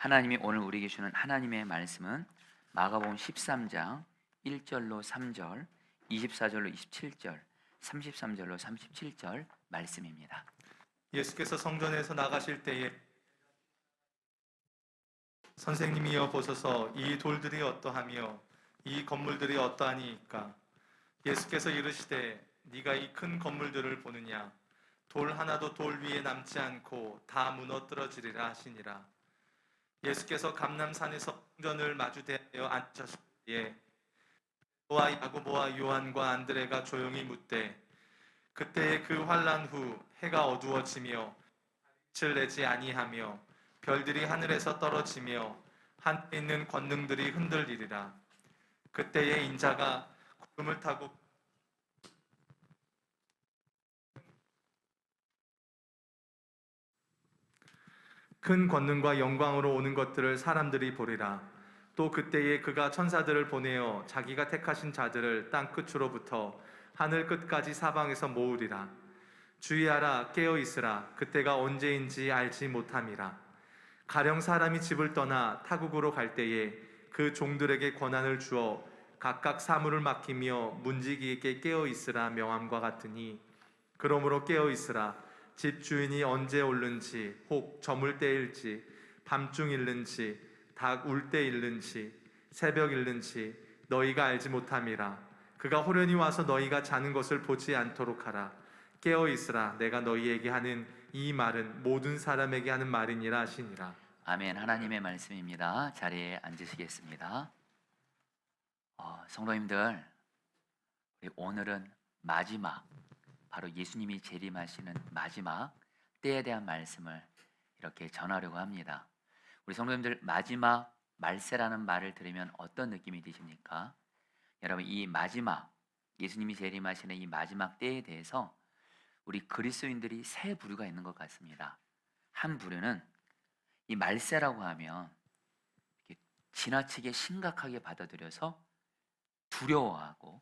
하나님이 오늘 우리에게 주는 하나님의 말씀은 마가복음 13장 1절로 3절, 24절로 27절, 33절로 37절 말씀입니다. 예수께서 성전에서 나가실 때에 선생님이여 보소서, 이 돌들이 어떠하며 이 건물들이 어떠하니이까. 예수께서 이르시되 네가 이 큰 건물들을 보느냐? 돌 하나도 돌 위에 남지 않고 다 무너뜨러지리라 하시니라. 예수께서 감람산에서 성전을 마주대하여 앉으셨을 때에 베드로와 야고보와 요한과 안드레가 조용히 묻되, 그때에 그 환란 후 해가 어두워지며 빛을 내지 아니하며 별들이 하늘에서 떨어지며 하늘에 있는 권능들이 흔들리리라. 그때에 인자가 구름을 타고 큰 권능과 영광으로 오는 것들을 사람들이 보리라. 또 그때에 그가 천사들을 보내어 자기가 택하신 자들을 땅 끝으로부터 하늘 끝까지 사방에서 모으리라. 주의하라, 깨어 있으라. 그때가 언제인지 알지 못함이라. 가령 사람이 집을 떠나 타국으로 갈 때에 그 종들에게 권한을 주어 각각 사물을 맡기며 문지기에게 깨어 있으라 명함과 같으니, 그러므로 깨어 있으라. 집 주인이 언제 올는지, 혹 저물 때일지, 밤중일는지, 닭 울 때일는지, 새벽일는지 너희가 알지 못함이라. 그가 호련히 와서 너희가 자는 것을 보지 않도록 하라. 깨어 있으라. 내가 너희에게 하는 이 말은 모든 사람에게 하는 말이니라 하시니라. 아멘. 하나님의 말씀입니다. 자리에 앉으시겠습니다. 성도님들, 우리 오늘은 마지막, 바로 예수님이 재림하시는 마지막 때에 대한 말씀을 이렇게 전하려고 합니다. 우리 성도님들, 마지막 말세라는 말을 들으면 어떤 느낌이 드십니까? 여러분, 이 마지막, 예수님이 재림하시는 이 마지막 때에 대해서 우리 그리스도인들이 세 부류가 있는 것 같습니다. 한 부류는 이 말세라고 하면 이렇게 지나치게 심각하게 받아들여서 두려워하고,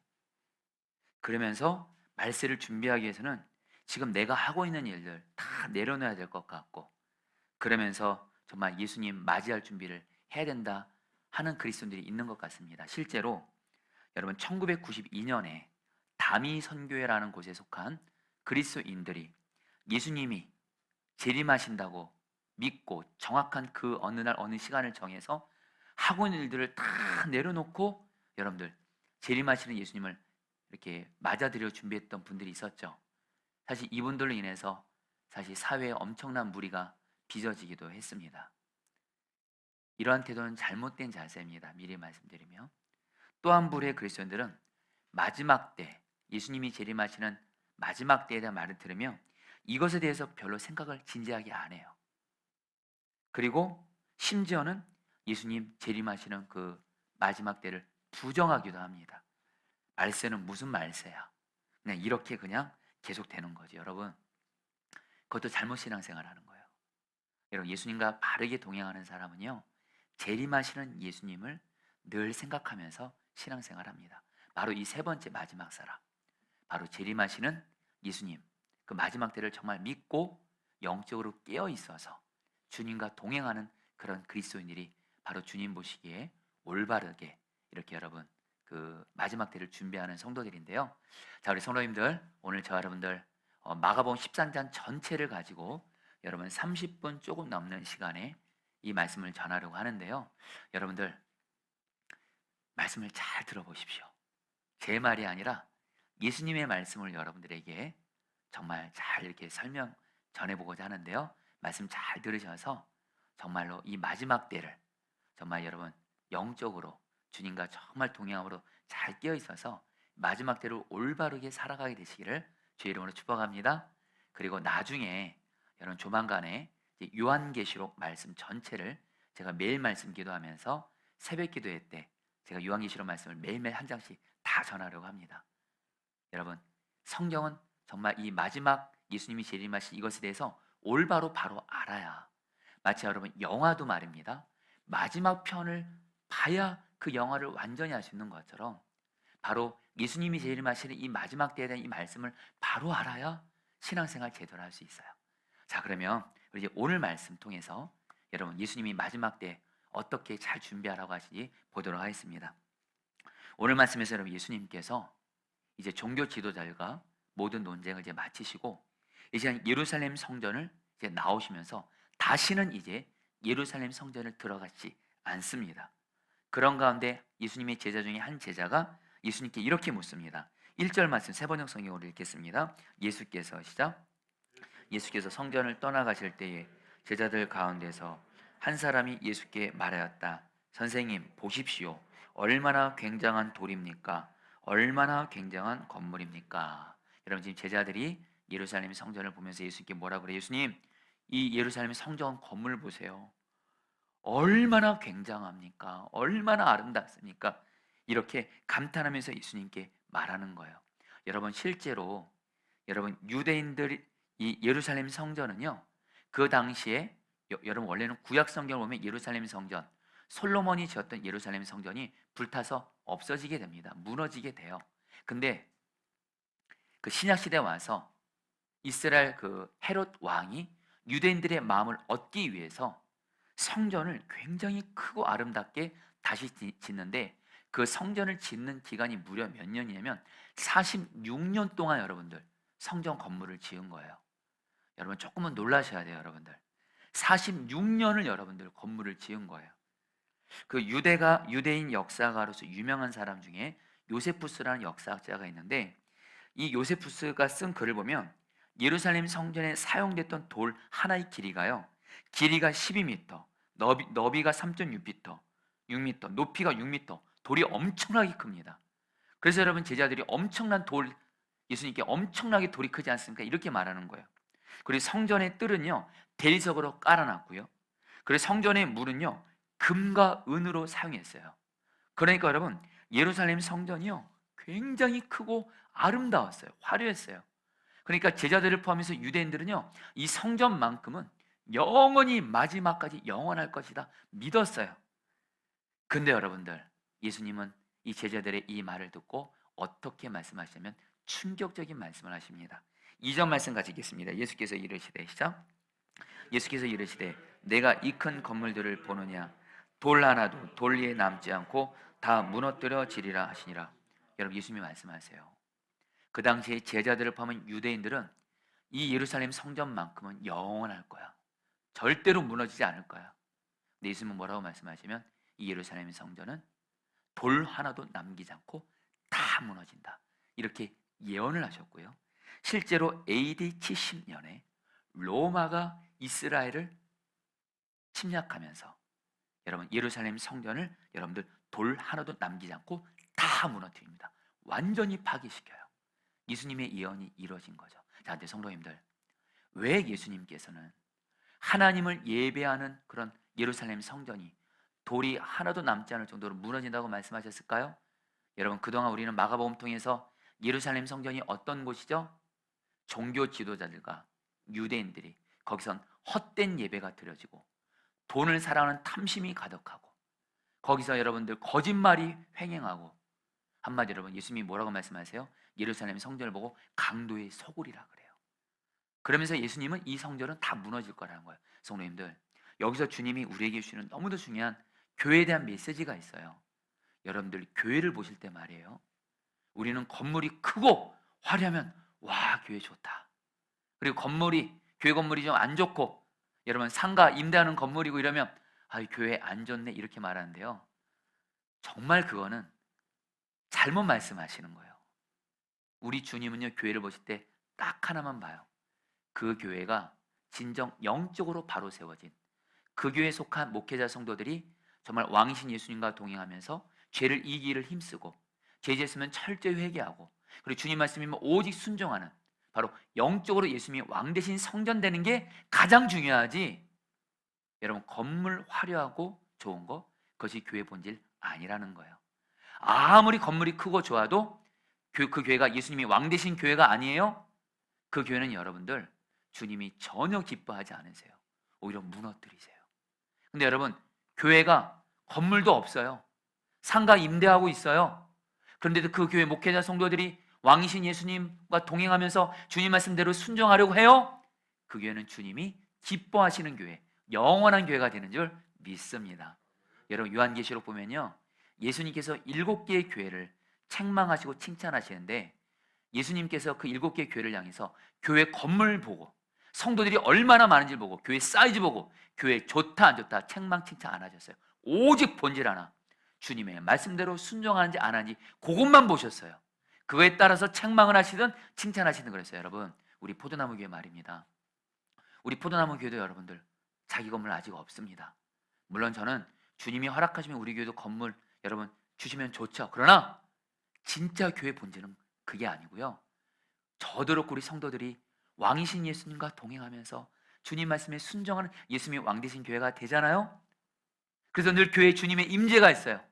그러면서 말세를 준비하기 위해서는 지금 내가 하고 있는 일들 다 내려놔야 될 것 같고, 그러면서 정말 예수님 맞이할 준비를 해야 된다 하는 그리스도인들이 있는 것 같습니다. 실제로 여러분, 1992년에 다미 선교회라는 곳에 속한 그리스도인들이 예수님이 재림하신다고 믿고 정확한 그 어느 날 어느 시간을 정해서 하고 있는 일들을 다 내려놓고 여러분들 재림하시는 예수님을 이렇게 맞아들여 준비했던 분들이 있었죠. 사실 이분들로 인해서 사실 사회에 엄청난 무리가 빚어지기도 했습니다. 이러한 태도는 잘못된 자세입니다. 미리 말씀드리며, 또 한 부류의 그리스도인들은 마지막 때, 예수님이 재림하시는 마지막 때에 대한 말을 들으며 이것에 대해서 별로 생각을 진지하게 안 해요. 그리고 심지어는 예수님 재림하시는 그 마지막 때를 부정하기도 합니다. 말세는 무슨 말세야? 그냥 이렇게 그냥 계속 되는 거죠. 여러분, 그것도 잘못 신앙생활하는 거예요. 여러분, 예수님과 바르게 동행하는 사람은요, 재림하시는 예수님을 늘 생각하면서 신앙생활합니다. 바로 이 세 번째 마지막 사람, 바로 재림하시는 예수님, 그 마지막 때를 정말 믿고 영적으로 깨어 있어서 주님과 동행하는 그런 그리스도인들이 바로 주님 보시기에 올바르게 이렇게 여러분 그 마지막 때를 준비하는 성도들인데요. 자, 우리 성도님들, 오늘 저 여러분들 마가복음 13장 전체를 가지고 여러분 30분 조금 넘는 시간에 이 말씀을 전하려고 하는데요. 여러분들, 말씀을 잘 들어보십시오. 제 말이 아니라 예수님의 말씀을 여러분들에게 정말 잘 이렇게 설명 전해보고자 하는데요. 말씀 잘 들으셔서 정말로 이 마지막 때를 정말 여러분 영적으로 주님과 정말 동행함으로 잘 깨어 있어서 마지막 때를 올바르게 살아가게 되시기를 주의 이름으로 축복합니다. 그리고 나중에 여러분 조만간에 요한계시록 말씀 전체를 제가 매일 말씀 기도하면서 새벽 기도회 때 제가 요한계시록 말씀을 매일매일 한 장씩 다 전하려고 합니다. 여러분, 성경은 정말 이 마지막 예수님이 재림하신 이것에 대해서 올바로 바로 알아야, 마치 여러분 영화도 말입니다, 마지막 편을 봐야 그 영화를 완전히 알 수 있는 것처럼 바로 예수님이 재림하시는 이 마지막 때에 대한 이 말씀을 바로 알아야 신앙생활 제대로 할 수 있어요. 자, 그러면 우리 이제 오늘 말씀 통해서 여러분 예수님이 마지막 때 어떻게 잘 준비하라고 하시지 보도록 하겠습니다. 오늘 말씀에서 여러분 예수님께서 이제 종교 지도자들과 모든 논쟁을 이제 마치시고 이제 예루살렘 성전을 이제 나오시면서 다시는 이제 예루살렘 성전을 들어가지 않습니다. 그런 가운데 예수님의 제자 중에 한 제자가 예수님께 이렇게 묻습니다. 1절 말씀 세 번역 성경으로 읽겠습니다. 예수께서 시작. 예수께서 성전을 떠나가실 때에 제자들 가운데서 한 사람이 예수께 말하였다. 선생님 보십시오. 얼마나 굉장한 돌입니까? 얼마나 굉장한 건물입니까? 여러분 지금 제자들이 예루살렘 성전을 보면서 예수님께 뭐라고 그래요? 예수님 이 예루살렘 성전 건물 보세요. 얼마나 굉장합니까? 얼마나 아름답습니까? 이렇게 감탄하면서 예수님께 말하는 거예요. 여러분 실제로 여러분 유대인들이 이 예루살렘 성전은요. 그 당시에 여러분 원래는 구약 성경을 보면 예루살렘 성전 솔로몬이 지었던 예루살렘 성전이 불타서 없어지게 됩니다. 무너지게 돼요. 근데 그 신약 시대에 와서 이스라엘 그 헤롯 왕이 유대인들의 마음을 얻기 위해서 성전을 굉장히 크고 아름답게 다시 짓는데 그 성전을 짓는 기간이 무려 몇 년이냐면 46년 동안 여러분들 성전 건물을 지은 거예요. 여러분 조금은 놀라셔야 돼요, 여러분들. 46년을 여러분들 건물을 지은 거예요. 그 유대인 역사가로서 유명한 사람 중에 요세푸스라는 역사학자가 있는데 이 요세푸스가 쓴 글을 보면 예루살렘 성전에 사용됐던 돌 하나의 길이가요. 길이가 12m, 너비가 3.6m, 6m, 높이가 6m. 돌이 엄청나게 큽니다. 그래서 여러분 제자들이 엄청난 돌 예수님께 엄청나게 돌이 크지 않습니까? 이렇게 말하는 거예요. 그리고 성전의 뜰은요 대리석으로 깔아놨고요. 그리고 성전의 문은요 금과 은으로 사용했어요. 그러니까 여러분 예루살렘 성전이요 굉장히 크고 아름다웠어요. 화려했어요. 그러니까 제자들을 포함해서 유대인들은요 이 성전만큼은 영원히 마지막까지 영원할 것이다 믿었어요. 근데 여러분들 예수님은 이 제자들의 이 말을 듣고 어떻게 말씀하시냐면 충격적인 말씀을 하십니다. 2절 말씀 같이 읽겠습니다. 예수께서 이르시되 시작. 예수께서 이르시되 내가 이 큰 건물들을 보느냐 돌 하나도 돌 위에 남지 않고 다 무너뜨려지리라 하시니라. 여러분 예수님이 말씀하세요. 그 당시에 제자들을 포함한 유대인들은 이 예루살렘 성전만큼은 영원할 거야. 절대로 무너지지 않을 거야. 근데 예수님은 뭐라고 말씀하시면 이 예루살렘 성전은 돌 하나도 남기지 않고 다 무너진다. 이렇게 예언을 하셨고요. 실제로 AD 70년에 로마가 이스라엘을 침략하면서 여러분 예루살렘 성전을 여러분들 돌 하나도 남기지 않고 다 무너뜨립니다. 완전히 파괴시켜요. 예수님의 예언이 이루어진 거죠. 자, 근데 성도님들 왜 예수님께서는 하나님을 예배하는 그런 예루살렘 성전이 돌이 하나도 남지 않을 정도로 무너진다고 말씀하셨을까요? 여러분 그동안 우리는 마가복음 통해서 예루살렘 성전이 어떤 곳이죠? 종교 지도자들과 유대인들이 거기선 헛된 예배가 드려지고 돈을 사랑하는 탐심이 가득하고 거기서 여러분들 거짓말이 횡행하고 한마디로 여러분 예수님이 뭐라고 말씀하세요? 예루살렘 성전을 보고 강도의 소굴이라 그래요. 그러면서 예수님은 이 성전은 다 무너질 거라는 거예요. 성도님들 여기서 주님이 우리에게 주시는 너무도 중요한 교회에 대한 메시지가 있어요. 여러분들 교회를 보실 때 말이에요. 우리는 건물이 크고 화려하면 와 교회 좋다. 그리고 교회 건물이 좀 안 좋고 여러분 상가 임대하는 건물이고 이러면 아 교회 안 좋네 이렇게 말하는데요. 정말 그거는 잘못 말씀하시는 거예요. 우리 주님은요 교회를 보실 때 딱 하나만 봐요. 그 교회가 진정 영적으로 바로 세워진 그 교회에 속한 목회자 성도들이 정말 왕이신 예수님과 동행하면서 죄를 이기기를 힘쓰고 죄 짓으면 철저히 회개하고 그리고 주님 말씀이면 오직 순종하는 바로 영적으로 예수님이 왕 대신 성전 되는 게 가장 중요하지. 여러분 건물 화려하고 좋은 거 그것이 교회 본질 아니라는 거예요. 아무리 건물이 크고 좋아도 그 교회가 예수님이 왕 대신 교회가 아니에요. 그 교회는 여러분들 주님이 전혀 기뻐하지 않으세요. 오히려 무너뜨리세요. 근데 여러분 교회가 건물도 없어요. 상가 임대하고 있어요. 그런데도 그 교회 목회자 성도들이 왕이신 예수님과 동행하면서 주님 말씀대로 순종하려고 해요. 그 교회는 주님이 기뻐하시는 교회, 영원한 교회가 되는 줄 믿습니다. 여러분 요한계시록 보면요, 예수님께서 7개의 교회를 책망하시고 칭찬하시는데 예수님께서 그 7개의 교회를 향해서 교회 건물 보고 성도들이 얼마나 많은지 보고 교회 사이즈 보고 교회 좋다 안 좋다 책망 칭찬 안 하셨어요. 오직 본질 하나, 주님의 말씀대로 순종하는지 안 하는지 그것만 보셨어요. 그거에 따라서 책망을 하시든 칭찬하시든 그랬어요. 여러분 우리 포도나무 교회 말입니다. 우리 포도나무 교회도 여러분들 자기 건물 아직 없습니다. 물론 저는 주님이 허락하시면 우리 교회도 건물 여러분 주시면 좋죠. 그러나 진짜 교회 본질은 그게 아니고요, 저도 그렇고 우리 성도들이 왕이신 예수님과 동행하면서 주님 말씀에 순종하는 예수님이 왕 되신 교회가 되잖아요. 그래서 늘 교회에 주님의 임재가 있어요.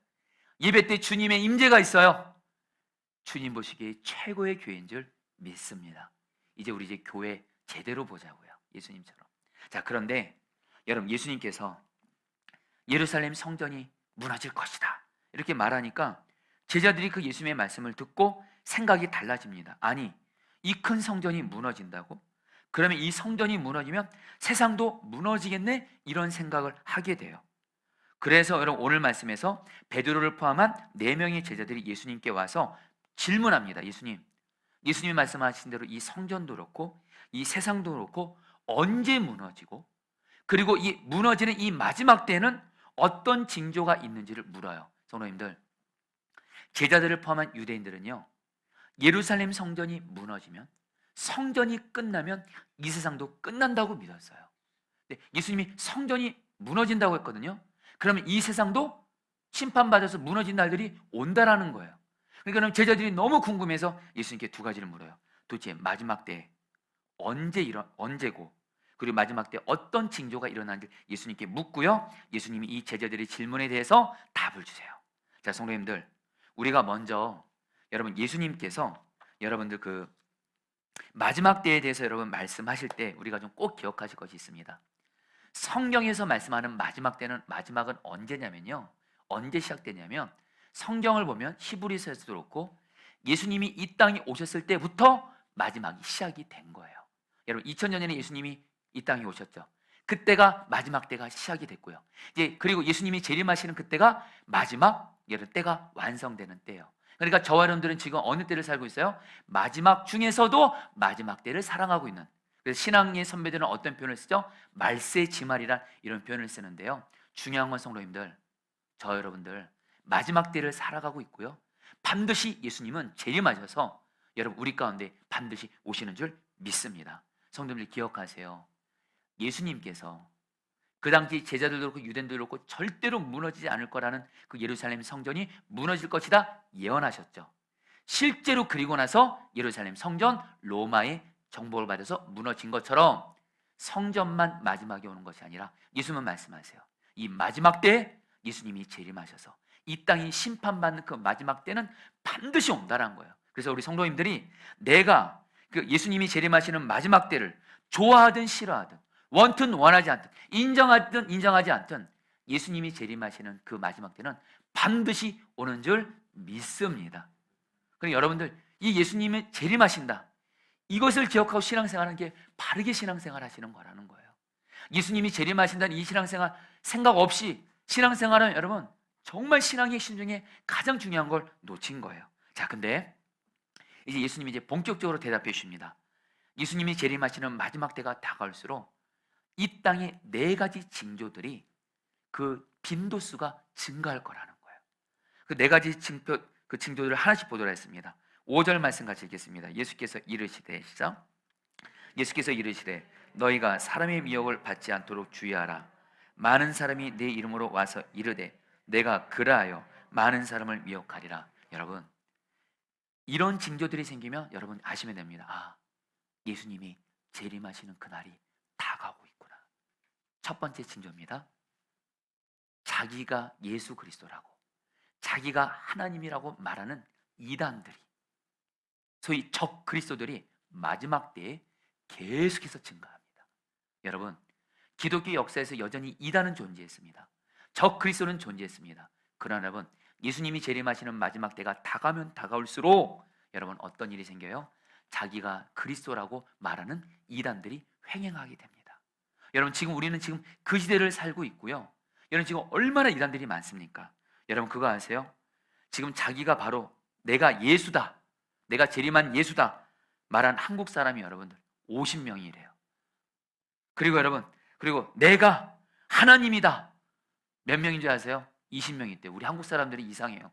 예배 때 주님의 임재가 있어요. 주님 보시기에 최고의 교회인 줄 믿습니다. 이제 우리 이제 교회 제대로 보자고요, 예수님처럼. 자, 그런데 여러분 예수님께서 예루살렘 성전이 무너질 것이다 이렇게 말하니까 제자들이 그 예수님의 말씀을 듣고 생각이 달라집니다. 아니, 이 큰 성전이 무너진다고? 그러면 이 성전이 무너지면 세상도 무너지겠네? 이런 생각을 하게 돼요. 그래서 여러분 오늘 말씀에서 베드로를 포함한 4명의 제자들이 예수님께 와서 질문합니다. 예수님이 말씀하신 대로 이 성전도 그렇고 이 세상도 그렇고 언제 무너지고, 그리고 이 무너지는 이 마지막 때에는 어떤 징조가 있는지를 물어요. 성도님들, 제자들을 포함한 유대인들은요, 예루살렘 성전이 무너지면, 성전이 끝나면 이 세상도 끝난다고 믿었어요. 근데 예수님이 성전이 무너진다고 했거든요. 그러면 이 세상도 심판받아서 무너진 날들이 온다라는 거예요. 그러니까 제자들이 너무 궁금해서 예수님께 2가지를 물어요. 도대체 마지막 때 언제고, 그리고 마지막 때 어떤 징조가 일어나는지 예수님께 묻고요, 예수님이 이 제자들의 질문에 대해서 답을 주세요. 자, 성도님들, 우리가 먼저 여러분 예수님께서 여러분들 그 마지막 때에 대해서 여러분 말씀하실 때 우리가 좀 꼭 기억하실 것이 있습니다. 성경에서 말씀하는 마지막 때는, 마지막은 언제냐면요, 언제 시작되냐면 성경을 보면 히브리서에서도 그렇고 예수님이 이 땅에 오셨을 때부터 마지막이 시작이 된 거예요. 여러분 2000년 전에 예수님이 이 땅에 오셨죠. 그때가 마지막 때가 시작이 됐고요. 이제 그리고 예수님이 재림하시는 그때가 마지막 여러분 때가 완성되는 때예요. 그러니까 저와 여러분들은 지금 어느 때를 살고 있어요? 마지막 중에서도 마지막 때를 사랑하고 있는. 그래서 신앙의 선배들은 어떤 표현을 쓰죠? 말세 지말이란 이런 표현을 쓰는데요. 중요한 건 성도님들, 저 여러분들 마지막 때를 살아가고 있고요, 반드시 예수님은 재림하셔서 여러분 우리 가운데 반드시 오시는 줄 믿습니다. 성도님들 기억하세요. 예수님께서 그 당시 제자들도 그렇고 유대인들도 그렇고 절대로 무너지지 않을 거라는 그 예루살렘 성전이 무너질 것이다 예언하셨죠. 실제로 그리고 나서 예루살렘 성전 로마의 정복을 받아서 무너진 것처럼 성전만 마지막에 오는 것이 아니라 예수님은 말씀하세요. 이 마지막 때에 예수님이 재림하셔서 이 땅이 심판받는 그 마지막 때는 반드시 온다는 거예요. 그래서 우리 성도님들이 내가 그 예수님이 재림하시는 마지막 때를 좋아하든 싫어하든, 원튼 원하지 않든, 인정하든 인정하지 않든 예수님이 재림하시는 그 마지막 때는 반드시 오는 줄 믿습니다. 그러니까 여러분들 이 예수님이 재림하신다, 이것을 기억하고 신앙생활하는 게 바르게 신앙생활 하시는 거라는 거예요. 예수님이 재림하신다는 이 신앙생활 생각 없이 신앙생활은 여러분 정말 신앙의 핵심 중에 가장 중요한 걸 놓친 거예요. 자, 근데 이제 예수님이 이제 본격적으로 대답해 주십니다. 예수님이 재림하시는 마지막 때가 다가올수록 이 땅의 4가지 징조들이 그 빈도수가 증가할 거라는 거예요. 그 4가지 그 징조들을 하나씩 보도록 했습니다. 5절 말씀 같이 읽겠습니다. 예수께서 이르시되, 시작. 예수께서 이르시되 너희가 사람의 미혹을 받지 않도록 주의하라. 많은 사람이 내 이름으로 와서 이르되 내가 그라하여 많은 사람을 미혹하리라. 여러분 이런 징조들이 생기면 여러분 아시면 됩니다. 아, 예수님이 재림하시는 그날이 다가오고 있구나. 첫 번째 징조입니다. 자기가 예수 그리스도라고, 자기가 하나님이라고 말하는 이단들이, 소위 적 그리스도들이 마지막 때에 계속해서 증가합니다. 여러분 기독교 역사에서 여전히 이단은 존재했습니다. 적 그리스도는 존재했습니다. 그러나 여러분 예수님이 재림하시는 마지막 때가 다가면 다가올수록 여러분 어떤 일이 생겨요? 자기가 그리스도라고 말하는 이단들이 횡행하게 됩니다. 여러분 지금 우리는 지금 그 시대를 살고 있고요. 여러분 지금 얼마나 이단들이 많습니까? 여러분 그거 아세요? 지금 자기가 바로 내가 예수다, 내가 재림한 예수다 말한 한국 사람이 여러분들 50명이래요. 그리고 여러분, 그리고 내가 하나님이다 몇 명인 줄 아세요? 20명 있대요. 우리 한국 사람들이 이상해요.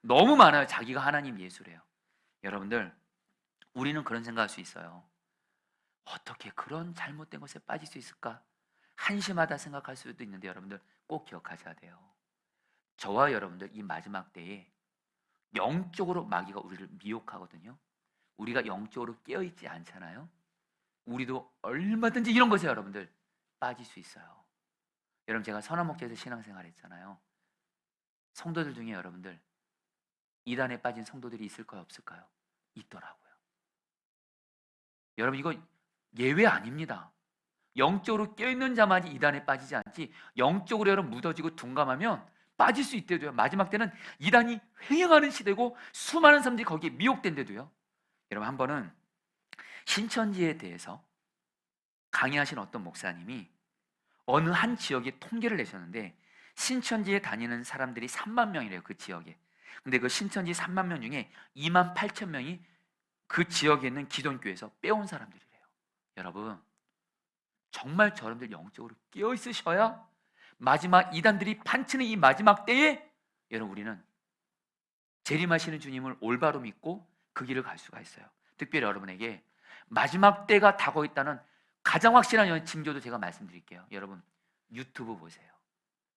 너무 많아요. 자기가 하나님 예수래요. 여러분들 우리는 그런 생각할 수 있어요. 어떻게 그런 잘못된 것에 빠질 수 있을까? 한심하다 생각할 수도 있는데 여러분들 꼭 기억하셔야 돼요. 저와 여러분들 이 마지막 때에 영적으로 마귀가 우리를 미혹하거든요. 우리가 영적으로 깨어있지 않잖아요. 우리도 얼마든지 이런 것에 여러분들 빠질 수 있어요. 여러분 제가 선한목자에서 신앙생활 했잖아요. 성도들 중에 여러분들 이단에 빠진 성도들이 있을까요? 없을까요? 있더라고요. 여러분 이거 예외 아닙니다. 영적으로 깨어있는 자만이 이단에 빠지지 않지 영적으로 여러분 묻어지고 둔감하면 빠질 수 있대도요. 마지막 때는 이단이 횡행하는 시대고 수많은 사람들이 거기에 미혹된대도요. 여러분 한 번은 신천지에 대해서 강의하신 어떤 목사님이 어느 한 지역에 통계를 내셨는데 신천지에 다니는 사람들이 3만 명이래요. 그 지역에. 근데 그 신천지 3만 명 중에 2만 8천 명이 그 지역에 있는 기존교회에서 빼온 사람들이래요. 여러분 정말 저분들 영적으로 깨어 있으셔야 마지막 이단들이 판치는 이 마지막 때에 여러분 우리는 재림하시는 주님을 올바로 믿고 그 길을 갈 수가 있어요. 특별히 여러분에게 마지막 때가 다가오고 있다는 가장 확실한 징조도 제가 말씀드릴게요. 여러분 유튜브 보세요.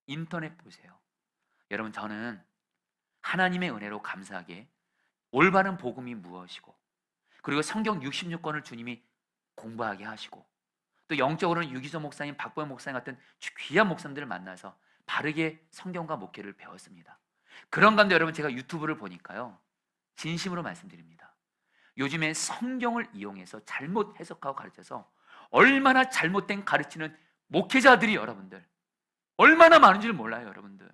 인터넷 보세요. 여러분 저는 하나님의 은혜로 감사하게 올바른 복음이 무엇이고 그리고 성경 66권을 주님이 공부하게 하시고 또 영적으로는 유기조 목사님, 박보영 목사님 같은 귀한 목사님들을 만나서 바르게 성경과 목회를 배웠습니다. 그런 가운데 여러분 제가 유튜브를 보니까요 진심으로 말씀드립니다. 요즘에 성경을 이용해서 잘못 해석하고 가르쳐서 얼마나 잘못된 가르치는 목회자들이 여러분들 얼마나 많은지를 몰라요. 여러분들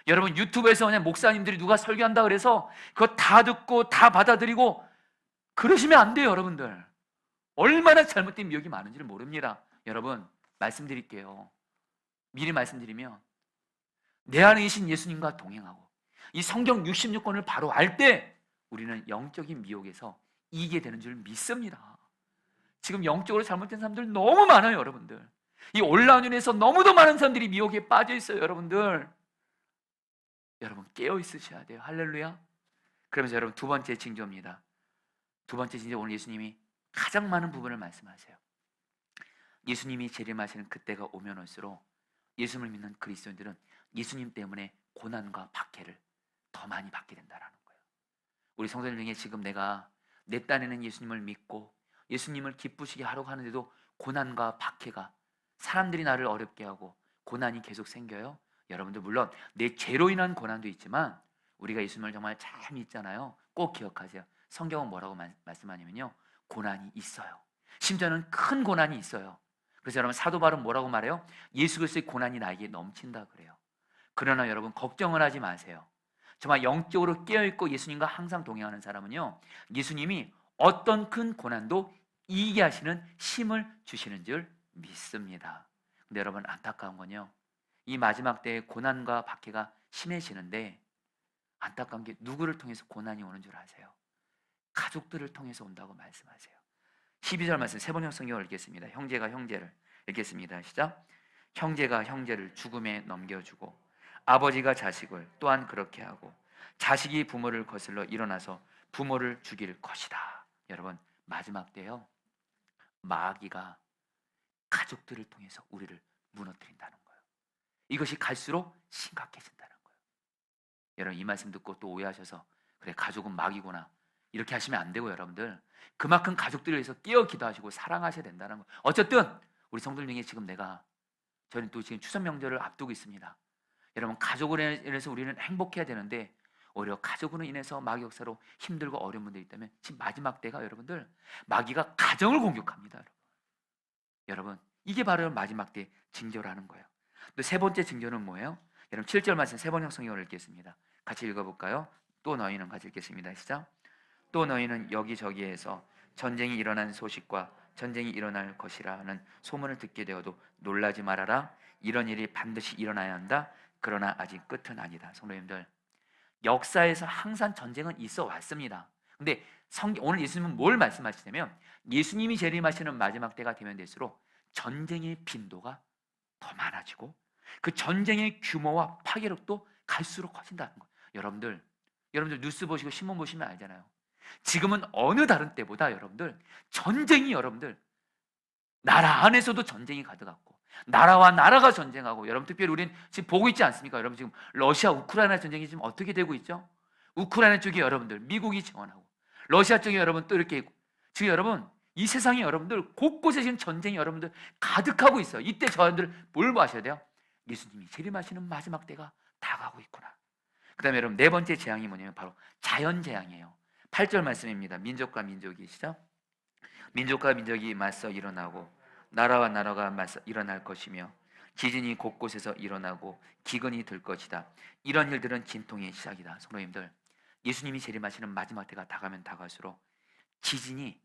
여러분 유튜브에서 그냥 목사님들이 누가 설교한다 그래서 그거 다 듣고 다 받아들이고 그러시면 안 돼요. 여러분들 얼마나 잘못된 미혹이 많은지를 모릅니다. 여러분 말씀드릴게요. 미리 말씀드리면 내 안에 계신 예수님과 동행하고 이 성경 66권을 바로 알 때 우리는 영적인 미혹에서 이기게 되는 줄 믿습니다. 지금 영적으로 잘못된 사람들 너무 많아요. 여러분들 이 온라인에서 너무도 많은 사람들이 미혹에 빠져 있어요. 여러분들 여러분 깨어 있으셔야 돼요. 할렐루야. 그러면서 여러분 두 번째 징조입니다. 두 번째 징조 오늘 예수님이 가장 많은 부분을 말씀하세요. 예수님이 재림하시는 그때가 오면 올수록 예수님을 믿는 그리스도인들은 예수님 때문에 고난과 박해를 더 많이 받게 된다는 거예요. 우리 성도들 중에 지금 내가 내 딴에는 예수님을 믿고 예수님을 기쁘시게 하려고 하는데도 고난과 박해가 사람들이 나를 어렵게 하고 고난이 계속 생겨요. 여러분들 물론 내 죄로 인한 고난도 있지만 우리가 예수님을 정말 잘 믿잖아요. 꼭 기억하세요. 성경은 뭐라고 말씀하냐면요 고난이 있어요. 심지어는 큰 고난이 있어요. 그래서 여러분 사도 바울은 뭐라고 말해요? 예수 그리스도의 고난이 나에게 넘친다 그래요. 그러나 여러분 걱정을 하지 마세요. 정말 영적으로 깨어있고 예수님과 항상 동행하는 사람은요 예수님이 어떤 큰 고난도 이기게 하시는 힘을 주시는 줄 믿습니다. 근데 여러분 안타까운 건요 이 마지막 때에 고난과 박해가 심해지는데 안타까운 게 누구를 통해서 고난이 오는 줄 아세요? 가족들을 통해서 온다고 말씀하세요. 12절 말씀 세 번역 성경을 읽겠습니다. 형제가 형제를 읽겠습니다. 시작. 형제가 형제를 죽음에 넘겨주고 아버지가 자식을 또한 그렇게 하고 자식이 부모를 거슬러 일어나서 부모를 죽일 것이다. 여러분 마지막 때요 마귀가 가족들을 통해서 우리를 무너뜨린다는 거예요. 이것이 갈수록 심각해진다는 거예요. 여러분 이 말씀 듣고 또 오해하셔서 그래 가족은 마귀구나 이렇게 하시면 안 되고 여러분들 그만큼 가족들을 위해서 깨어 기도하시고 사랑하셔야 된다는 거예요. 어쨌든 우리 성도들 중에 지금 저는 또 지금 추석 명절을 앞두고 있습니다. 여러분 가족으로 인해서 우리는 행복해야 되는데 오히려 가족으로 인해서 마귀 역사로 힘들고 어려운 분들이 있다면 지금 마지막 때가 여러분들 마귀가 가정을 공격합니다. 여러분 이게 바로 마지막 때 징조라는 거예요. 또 세 번째 징조는 뭐예요? 여러분 7절 말씀 세 번역 성경을 읽겠습니다. 같이 읽어볼까요? 또 너희는 같이 읽겠습니다. 시작. 또 너희는 여기저기에서 전쟁이 일어난 소식과 전쟁이 일어날 것이라는 소문을 듣게 되어도 놀라지 말아라. 이런 일이 반드시 일어나야 한다. 그러나 아직 끝은 아니다. 성도님들, 역사에서 항상 전쟁은 있어 왔습니다. 근데 오늘 예수님은 뭘 말씀하시냐면 예수님이 재림하시는 마지막 때가 되면 될수록 전쟁의 빈도가 더 많아지고 그 전쟁의 규모와 파괴력도 갈수록 커진다는 거예요. 여러분들 뉴스 보시고 신문 보시면 알잖아요. 지금은 어느 다른 때보다 여러분들 전쟁이 여러분들 나라 안에서도 전쟁이 가득하고 나라와 나라가 전쟁하고, 여러분 특별히 우리는 지금 보고 있지 않습니까? 여러분 지금 러시아 우크라이나 전쟁이 지금 어떻게 되고 있죠? 우크라이나 쪽에 여러분들 미국이 지원하고 러시아 쪽에 여러분 또 이렇게 있고, 지금 여러분 이 세상에 여러분들 곳곳에 지금 전쟁이 여러분들 가득하고 있어요. 이때 저분들 뭘 아셔야 돼요? 예수님이 재림하시는 마지막 때가 다가오고 있구나. 그 다음에 여러분 네 번째 재앙이 뭐냐면 바로 자연재앙이에요. 8절 말씀입니다. 민족과 민족이 시작. 민족과 민족이 맞서 일어나고 나라와 나라가 맞서 일어날 것이며 지진이 곳곳에서 일어나고 기근이 들 것이다. 이런 일들은 진통의 시작이다. 성도님들, 예수님이 재림하시는 마지막 때가 다가면 다갈수록 지진이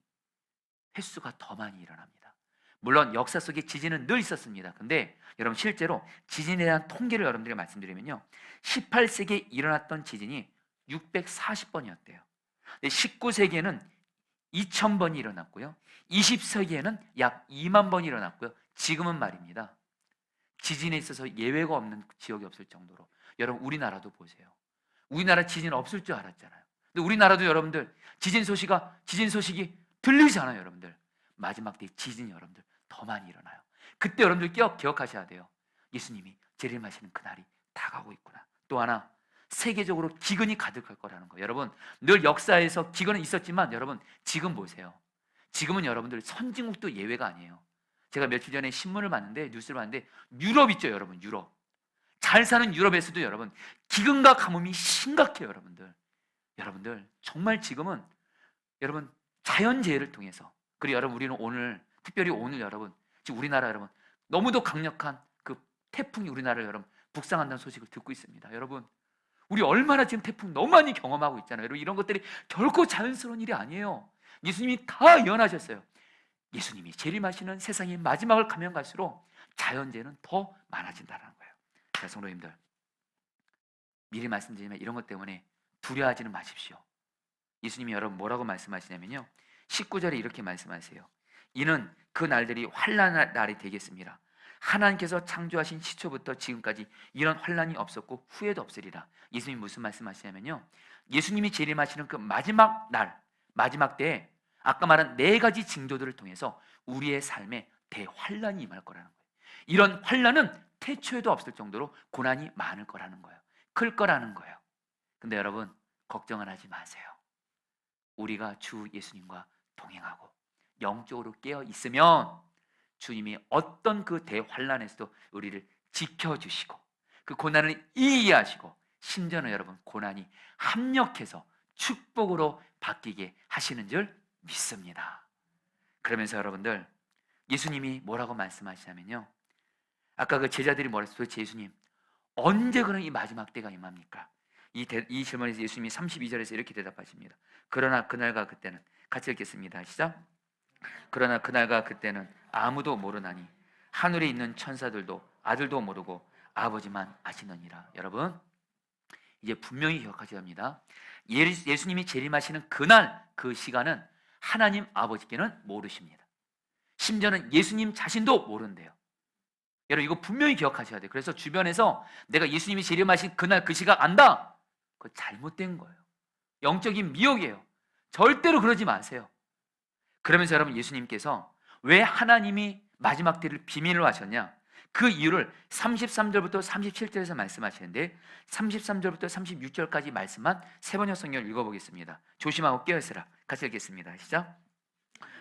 횟수가 더 많이 일어납니다. 물론 역사 속에 지진은 늘 있었습니다. 근데 여러분 실제로 지진에 대한 통계를 여러분들에게 말씀드리면요, 18세기에 일어났던 지진이 640번이었대요. 19세기에는 2000번이 일어났고요, 20세기에는 약 2만 번이 일어났고요, 지금은 말입니다, 지진에 있어서 예외가 없는 지역이 없을 정도로. 여러분 우리나라도 보세요. 우리나라 지진 없을 줄 알았잖아요. 근데 우리나라도 여러분들 지진 소식이 들리지 않아요. 여러분들 마지막 때 지진이 여러분들 더 많이 일어나요. 그때 여러분들 기억하셔야 돼요. 예수님이 재림하시는 그날이 다가오고 있구나. 또 하나, 세계적으로 기근이 가득할 거라는 거예요. 여러분 늘 역사에서 기근은 있었지만 여러분 지금 보세요. 지금은 여러분들 선진국도 예외가 아니에요. 제가 며칠 전에 신문을 봤는데, 뉴스를 봤는데, 유럽 있죠 여러분. 유럽 잘 사는 유럽에서도 여러분 기근과 가뭄이 심각해요. 여러분들 정말 지금은 여러분 자연재해를 통해서, 그리고 여러분 우리는 오늘 특별히 오늘 여러분 지금 우리나라 여러분 너무도 강력한 그 태풍이 우리나라를 여러분 북상한다는 소식을 듣고 있습니다. 여러분 우리 얼마나 지금 태풍 너무 많이 경험하고 있잖아요. 여러분 이런 것들이 결코 자연스러운 일이 아니에요. 예수님이 다 예언하셨어요. 예수님이 재림하시는 세상의 마지막을 가면 갈수록 자연재해는 더 많아진다는 거예요. 자, 성도님들, 미리 말씀드리면 이런 것 때문에 두려워하지는 마십시오. 예수님이 여러분 뭐라고 말씀하시냐면요, 19절에 이렇게 말씀하세요. 이는 그 날들이 환난의 날이 되겠습니다. 하나님께서 창조하신 시초부터 지금까지 이런 환난이 없었고 후에도 없으리라. 예수님이 무슨 말씀하시냐면요, 예수님이 재림하시는 그 마지막 날, 마지막 때에 아까 말한 네 가지 징조들을 통해서 우리의 삶에 대환난이 임할 거라는 거예요. 이런 환난은 태초에도 없을 정도로 고난이 많을 거라는 거예요. 클 거라는 거예요. 근데 여러분 걱정은 하지 마세요. 우리가 주 예수님과 동행하고 영적으로 깨어 있으면 주님이 어떤 그 대환난에서도 우리를 지켜주시고 그 고난을 이해하시고 심지어는 여러분 고난이 합력해서 축복으로 바뀌게 하시는 줄 믿습니다. 그러면서 여러분들 예수님이 뭐라고 말씀하시냐면요, 아까 그 제자들이 뭐랬어요? 도대체 예수님 언제 그런 이 마지막 때가 임합니까? 이 질문에서 예수님이 32절에서 이렇게 대답하십니다. 그러나 그날과 그때는, 같이 읽겠습니다. 시작. 그러나 그날과 그때는 아무도 모르나니 하늘에 있는 천사들도 아들도 모르고 아버지만 아시느니라. 여러분 이제 분명히 기억하셔야 합니다. 예수님이 재림하시는 그날 그 시간은 하나님 아버지께는 모르십니다. 심지어는 예수님 자신도 모른대요. 여러분 이거 분명히 기억하셔야 돼요. 그래서 주변에서 내가 예수님이 재림하신 그날 그 시각 안다, 그거 잘못된 거예요. 영적인 미혹이에요. 절대로 그러지 마세요. 그러면서 여러분 예수님께서 왜 하나님이 마지막 때를 비밀로 하셨냐, 그 이유를 33절부터 37절에서 말씀하시는데 33절부터 36절까지 말씀한 세 번역 성경을 읽어보겠습니다. 조심하고 깨어있으라. 같이 읽겠습니다. 시작.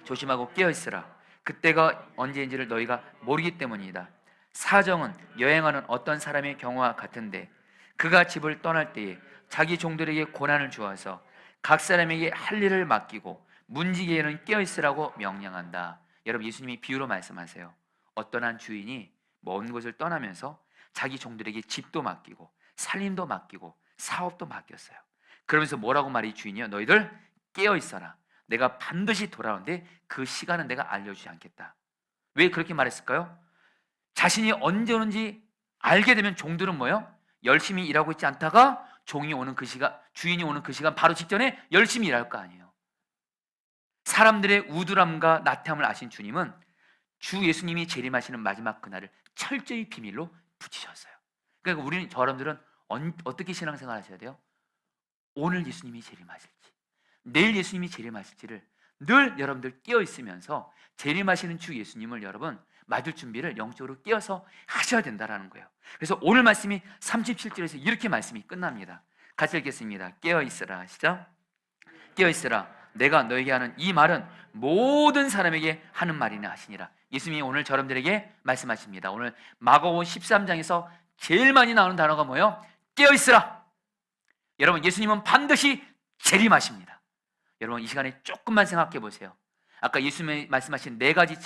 조심하고 깨어있으라. 그때가 언제인지를 너희가 모르기 때문이다. 사정은 여행하는 어떤 사람의 경우와 같은데 그가 집을 떠날 때에 자기 종들에게 고난을 주어서 각 사람에게 할 일을 맡기고 문지기에는 깨어있으라고 명령한다. 여러분 예수님이 비유로 말씀하세요. 어떤 한 주인이 먼 곳을 떠나면서 자기 종들에게 집도 맡기고 살림도 맡기고 사업도 맡겼어요. 그러면서 뭐라고 말이 주인이요? 너희들 깨어있어라. 내가 반드시 돌아오는데 그 시간은 내가 알려주지 않겠다. 왜 그렇게 말했을까요? 자신이 언제 오는지 알게 되면 종들은 뭐예요? 열심히 일하고 있지 않다가 종이 오는 그 시간, 주인이 오는 그 시간 바로 직전에 열심히 일할 거 아니에요. 사람들의 우둔함과 나태함을 아신 주님은 주 예수님이 재림하시는 마지막 그날을 철저히 비밀로 붙이셨어요. 그러니까 우리는, 여러분들은 어떻게 신앙생활 하셔야 돼요? 오늘 예수님이 재림하실지, 내일 예수님이 재림하실지를 늘 여러분들 깨어 있으면서 재림하시는 주 예수님을 여러분 맞을 준비를 영적으로 깨어서 하셔야 된다라는 거예요. 그래서 오늘 말씀이 37절에서 이렇게 말씀이 끝납니다. 같이 읽겠습니다. 깨어 있으라. 시작. 깨어 있으라. 내가 너에게 하는 이 말은 모든 사람에게 하는 말이나 하시니라. 예수님이 오늘 여러분들에게 말씀하십니다. 오늘 마가복음 13장에서 제일 많이 나오는 단어가 뭐예요? 깨어 있으라. 여러분, 예수님은 반드시 재림하십니다. 여러분, 이 시간에 조금만 생각해 보세요. 아까 예수님이 말씀하신 4가지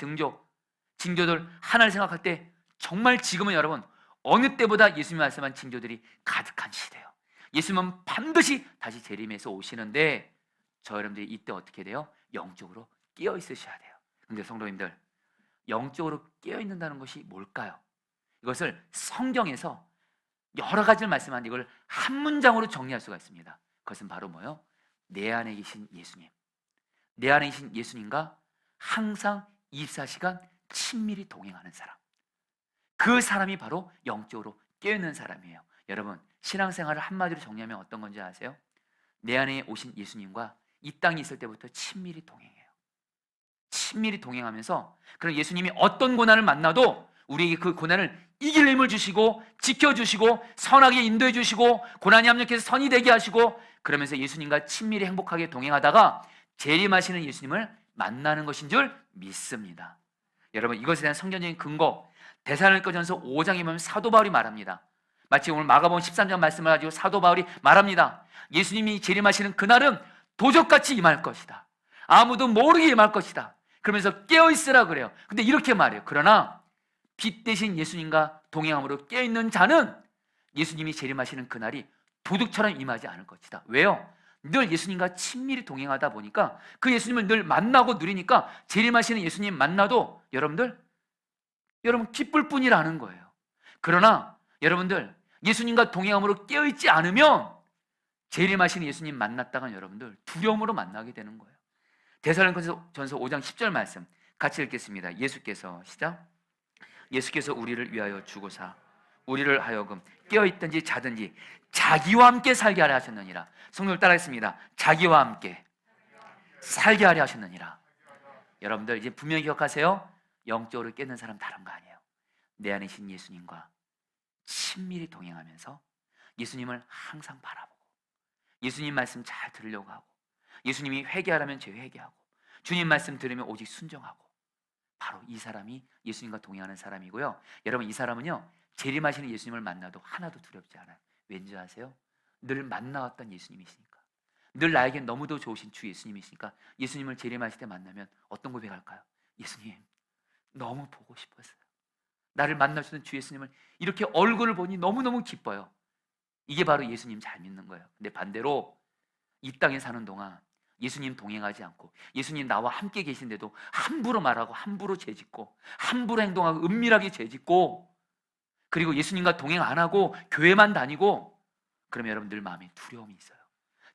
징조들 하나를 생각할 때 정말 지금은 여러분 어느 때보다 예수님이 말씀한 징조들이 가득한 시대예요. 예수님은 반드시 다시 재림해서 오시는데 저 여러분들이 이때 어떻게 돼요? 영적으로 깨어 있으셔야 돼요. 근데 성도님들, 영적으로 깨어 있는다는 것이 뭘까요? 이것을 성경에서 여러 가지를 말씀하는데 이걸 한 문장으로 정리할 수가 있습니다. 그것은 바로 뭐예요? 내 안에 계신 예수님, 내 안에 계신 예수님과 항상 24시간 친밀히 동행하는 사람, 그 사람이 바로 영적으로 깨어있는 사람이에요. 여러분, 신앙생활을 한마디로 정리하면 어떤 건지 아세요? 내 안에 오신 예수님과 이 땅에 있을 때부터 친밀히 동행해요. 친밀히 동행하면서 그런 예수님이 어떤 고난을 만나도 우리에게 그 고난을 이길 힘을 주시고 지켜주시고 선하게 인도해 주시고 고난이 합력해서 선이 되게 하시고 그러면서 예수님과 친밀히 행복하게 동행하다가 재림하시는 예수님을 만나는 것인 줄 믿습니다. 여러분, 이것에 대한 성경적인 근거 데살로니가전서 5장에 보면 사도 바울이 말합니다. 마치 오늘 마가복음 13장 말씀을 가지고 사도 바울이 말합니다. 예수님이 재림하시는 그날은 도적같이 임할 것이다. 아무도 모르게 임할 것이다. 그러면서 깨어있으라 그래요. 근데 이렇게 말해요. 그러나 빛 대신 예수님과 동행함으로 깨어있는 자는 예수님이 재림하시는 그날이 도둑처럼 임하지 않을 것이다. 왜요? 늘 예수님과 친밀히 동행하다 보니까 그 예수님을 늘 만나고 누리니까 재림하시는 예수님 만나도 여러분 기쁠 뿐이라는 거예요. 그러나 여러분들 예수님과 동행함으로 깨어있지 않으면 재림하시는 예수님 만났다가 여러분들 두려움으로 만나게 되는 거예요. 데살로니가전서 5장 10절 말씀 같이 읽겠습니다. 예수께서 시작. 예수께서 우리를 위하여 죽으사 우리를 하여금 깨어있든지 자든지 자기와 함께 살게 하려 하셨느니라. 성도들 따라하겠습니다. 자기와 함께 살게 하려 하셨느니라. 여러분들 이제 분명히 기억하세요. 영적으로 깨는 사람 다른 거 아니에요. 내 안에 계신 예수님과 친밀히 동행하면서 예수님을 항상 바라보고 예수님 말씀 잘 들으려고 하고 예수님이 회개하라면 제 회개하고 주님 말씀 들으면 오직 순종하고 바로 이 사람이 예수님과 동행하는 사람이고요. 여러분, 이 사람은요 재림하시는 예수님을 만나도 하나도 두렵지 않아요. 왠지 아세요? 늘 만나왔던 예수님이시니까, 늘 나에게 너무도 좋으신 주 예수님이시니까 예수님을 재림하실 때 만나면 어떤 고백할까요? 예수님, 너무 보고 싶었어요. 나를 만나주는 주 예수님을 이렇게 얼굴을 보니 너무너무 기뻐요. 이게 바로 예수님 잘 믿는 거예요. 근데 반대로 이 땅에 사는 동안 예수님 동행하지 않고 예수님 나와 함께 계신데도 함부로 말하고 함부로 죄짓고 함부로 행동하고 은밀하게 죄짓고 그리고 예수님과 동행 안 하고 교회만 다니고 그러면 여러분 늘 마음에 두려움이 있어요.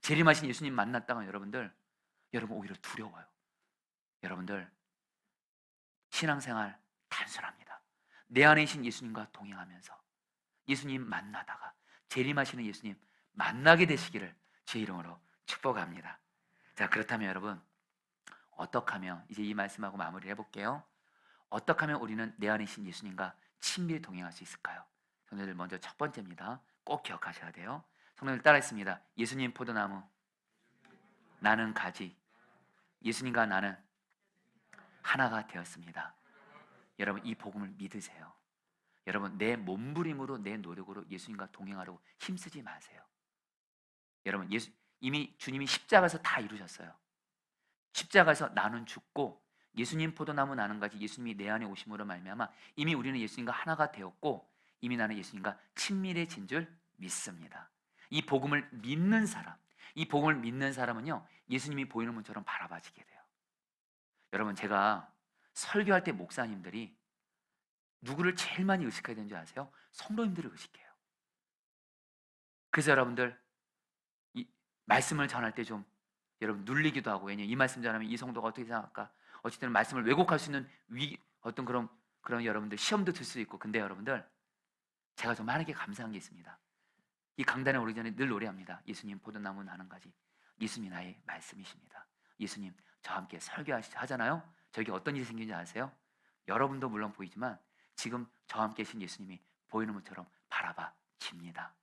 재림하신 예수님 만났다가 여러분 오히려 두려워요. 여러분들 신앙생활 단순합니다. 내 안에 계신 예수님과 동행하면서 예수님 만나다가 재림하시는 예수님 만나게 되시기를 제 이름으로 축복합니다. 자, 그렇다면 여러분 어떻게 하면 이제 이 말씀하고 마무리를 해볼게요. 어떻게 하면 우리는 내 안에 계신 예수님과 친밀히 동행할 수 있을까요? 성도들 먼저 첫 번째입니다. 꼭 기억하셔야 돼요. 성도들 따라했습니다. 예수님 포도나무, 나는 가지. 예수님과 나는 하나가 되었습니다. 여러분 이 복음을 믿으세요. 여러분 내 몸부림으로 내 노력으로 예수님과 동행하려고 힘쓰지 마세요. 여러분 이미 주님이 십자가에서 다 이루셨어요. 십자가에서 나는 죽고 예수님 포도나무 나는 가지 예수님이 내 안에 오심으로 말미암아 이미 우리는 예수님과 하나가 되었고 이미 나는 예수님과 친밀해진 줄 믿습니다. 이 복음을 믿는 사람, 이 복음을 믿는 사람은요, 예수님이 보이는 문처럼 바라봐지게 돼요. 여러분, 제가 설교할 때 목사님들이 누구를 제일 많이 의식해야 되는지 아세요? 성도님들을 의식해요. 그래서 여러분들, 이 말씀을 전할 때 좀 여러분 눌리기도 하고, 왜냐면 이 말씀 전하면 이 성도가 어떻게 생각할까? 어쨌든 말씀을 왜곡할 수 있는 어떤 그런 여러분들 시험도 들 수 있고. 근데 여러분들, 제가 좀 하나님께 감사한 게 있습니다. 이 강단에 오르기 전에 늘 노래합니다. 예수님 포도나무 나는 가지, 예수님이 나의 말씀이십니다. 예수님 저와 함께 설교하잖아요. 저에게 어떤 일이 생기는지 아세요? 여러분도 물론 보이지만 지금 저와 함께 계신 예수님이 보이는 것처럼 바라봐집니다.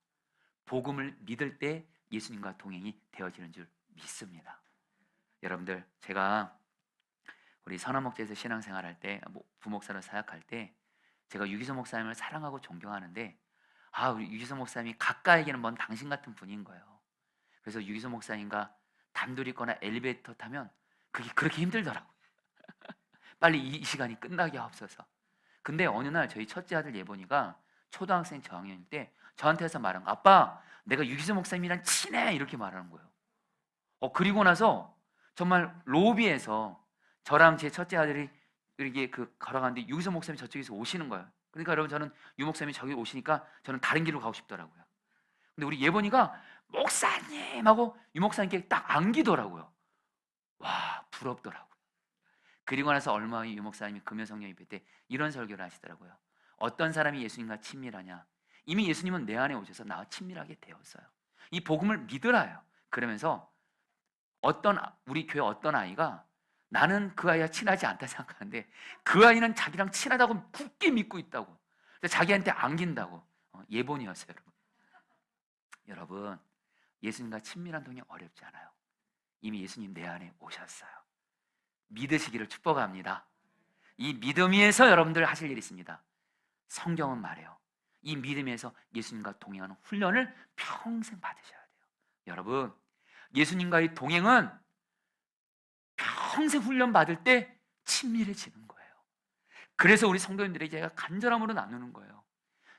복음을 믿을 때 예수님과 동행이 되어지는 줄 믿습니다. 여러분들, 제가 우리 선화목장에서 신앙생활할 때, 부목사로 사역할 때 제가 유기서 목사님을 사랑하고 존경하는데, 우리 유기서 목사님이 가까이에는 먼 당신 같은 분인 거예요. 그래서 유기서 목사님과 단둘이 있거나 엘리베이터 타면 그게 그렇게 힘들더라고요. 빨리 이 시간이 끝나게 하옵소서. 근데 어느 날 저희 첫째 아들 예본이가 초등학생 저학년일 때 저한테 해서 말한 거, 아빠 내가 유기서 목사님이랑 친해, 이렇게 말하는 거예요. 그리고 나서 정말 로비에서 저랑 제 첫째 아들이 이렇게 걸어가는데 유기서 목사님이 저쪽에서 오시는 거예요. 그러니까 여러분, 저는 유 목사님이 저기 오시니까 저는 다른 길로 가고 싶더라고요. 근데 우리 예본이가 목사님 하고 유 목사님께 딱 안기더라고요. 와, 부럽더라고요. 그리고 나서 얼마 후에 유 목사님이 금요성령 예배 때 이런 설교를 하시더라고요. 어떤 사람이 예수님과 친밀하냐? 이미 예수님은 내 안에 오셔서 나와 친밀하게 되었어요. 이 복음을 믿으라요. 그러면서 우리 교회 어떤 아이가, 나는 그 아이와 친하지 않다 생각하는데 그 아이는 자기랑 친하다고 굳게 믿고 있다고, 자기한테 안긴다고. 예본이었어요. 여러분, 예수님과 친밀한 동행 어렵지 않아요. 이미 예수님 내 안에 오셨어요. 믿으시기를 축복합니다. 이 믿음 위에서 여러분들 하실 일이 있습니다. 성경은 말해요. 이 믿음 위에서 예수님과 동행하는 훈련을 평생 받으셔야 돼요. 여러분, 예수님과의 동행은 평생 훈련 받을 때 친밀해지는 거예요. 그래서 우리 성도님들에게 제가 간절함으로 나누는 거예요.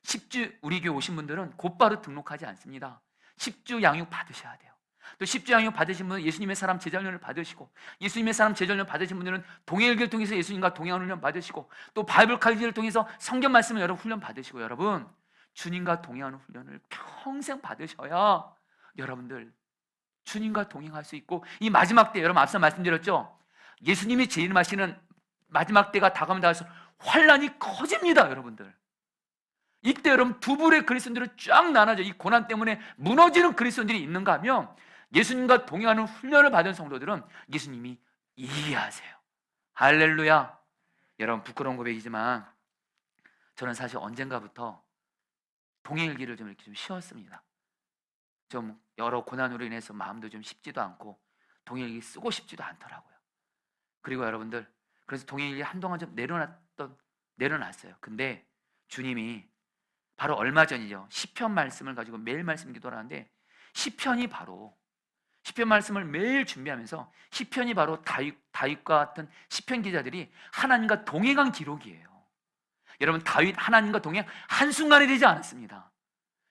10주 우리 교회 오신 분들은 곧바로 등록하지 않습니다. 10주 양육 받으셔야 돼요. 또 10주 양육 받으신 분은 예수님의 사람 제자훈련을 받으시고, 예수님의 사람 제자훈련 받으신 분들은 동행일기를 통해서 예수님과 동행하는 훈련 받으시고, 또 바이블 칼리지를 통해서 성경 말씀을 여러분 훈련 받으시고, 여러분 주님과 동행하는 훈련을 평생 받으셔야 여러분들 주님과 동행할 수 있고, 이 마지막 때, 여러분 앞서 말씀드렸죠? 예수님이 재림하시는 마지막 때가 다가오면 다가서 환란이 커집니다. 여러분들, 이때 여러분 두 부류의 그리스도인들은 쫙 나눠져 이 고난 때문에 무너지는 그리스도인들이 있는가 하면, 예수님과 동행하는 훈련을 받은 성도들은 예수님이 이해하세요. 할렐루야. 여러분, 부끄러운 고백이지만 저는 사실 언젠가부터 동행일기를 좀 이렇게 좀 쉬었습니다. 좀 여러 고난으로 인해서 마음도 좀 쉽지도 않고 동행일기 쓰고 싶지도 않더라고요. 그리고 여러분들, 그래서 동행일기 한동안 좀 내려놨어요. 근데 주님이 바로 얼마 전이죠, 시편 말씀을 가지고 매일 말씀 기도를 하는데, 시편이 바로 시편 말씀을 매일 준비하면서 시편이 바로 다윗과 같은 시편 기자들이 하나님과 동행한 기록이에요. 여러분, 다윗 하나님과 동행 한순간에 되지 않았습니다.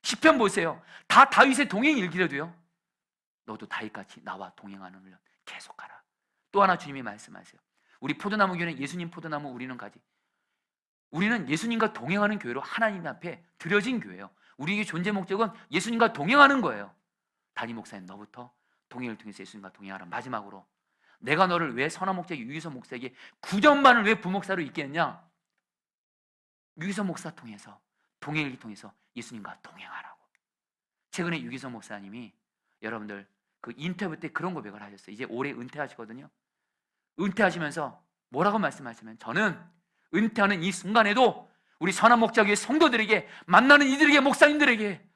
시편 보세요. 다 다윗의 동행 일기라도요, 너도 다윗같이 나와 동행하는 훈련 계속하라. 또 하나 주님이 말씀하세요. 우리 포도나무 교회는 예수님 포도나무, 우리는 가지. 우리는 예수님과 동행하는 교회로 하나님 앞에 드려진 교회예요. 우리의 존재 목적은 예수님과 동행하는 거예요. 담임 목사님, 너부터 동행을 통해서 예수님과 동행하라. 마지막으로, 내가 너를 왜 선한 목자에게, 유기서 목사에게 9년반을 왜 부목사로 있게 했냐? 유기서 목사 통해서, 동행을 통해서 예수님과 동행하라고. 최근에 유기서 목사님이 여러분들 그 인터뷰 때 그런 고백을 하셨어요. 이제 올해 은퇴하시거든요. 은퇴하시면서 뭐라고 말씀하시면, 저는 은퇴하는 이 순간에도 우리 선한 목자교회 성도들에게, 만나는 이들에게, 목사님들에게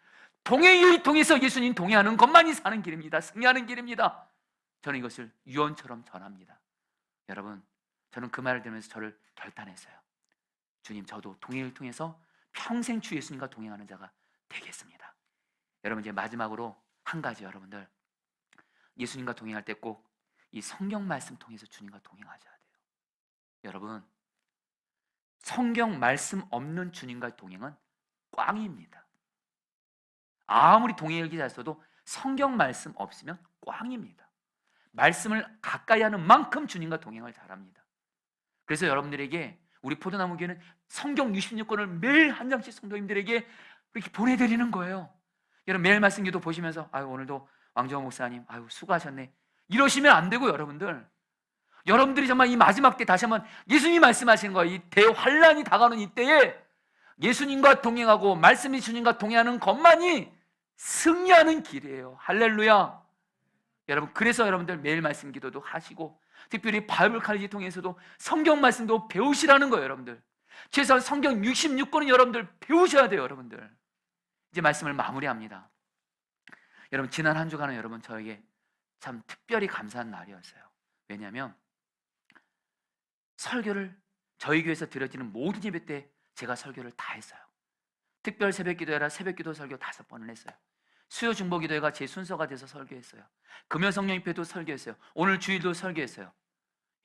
동행을 통해서 예수님 동행하는 것만이 사는 길입니다. 승리하는 길입니다. 저는 이것을 유언처럼 전합니다. 여러분, 저는 그 말을 들으면서 저를 결단했어요. 주님, 저도 동행을 통해서 평생 주 예수님과 동행하는 자가 되겠습니다. 여러분, 이제 마지막으로 한 가지, 여러분들 예수님과 동행할 때 꼭 이 성경 말씀 통해서 주님과 동행하셔야 돼요. 여러분, 성경 말씀 없는 주님과 동행은 꽝입니다. 아무리 동행일기 잘 써도 성경 말씀 없으면 꽝입니다. 말씀을 가까이 하는 만큼 주님과 동행을 잘합니다. 그래서 여러분들에게 우리 포도나무 교회는 성경 66권을 매일 한 장씩 성도님들에게 이렇게 보내드리는 거예요. 여러분 매일 말씀 기도 보시면서 아유 오늘도 왕정호 목사님 아유 수고하셨네 이러시면 안 되고, 여러분들이 정말 이 마지막 때 다시 한번 예수님이 말씀하시는 거예요. 이 대환란이 다가오는 이때에 예수님과 동행하고 말씀이 주님과 동행하는 것만이 승리하는 길이에요. 할렐루야. 여러분 그래서 여러분들 매일 말씀 기도도 하시고 특별히 바이블 칼리지 통해서도 성경 말씀도 배우시라는 거예요. 여러분들 최소한 성경 66권은 여러분들 배우셔야 돼요. 여러분들 이제 말씀을 마무리합니다. 여러분 지난 한 주간은 여러분 저에게 참 특별히 감사한 날이었어요. 왜냐하면 설교를 저희 교회에서 드려지는 모든 예배 때 제가 설교를 다 했어요. 특별 새벽기도회라 새벽기도 설교 5번을 했어요. 수요 중보기도회가 제 순서가 돼서 설교했어요. 금요 성령입회도 설교했어요. 오늘 주일도 설교했어요.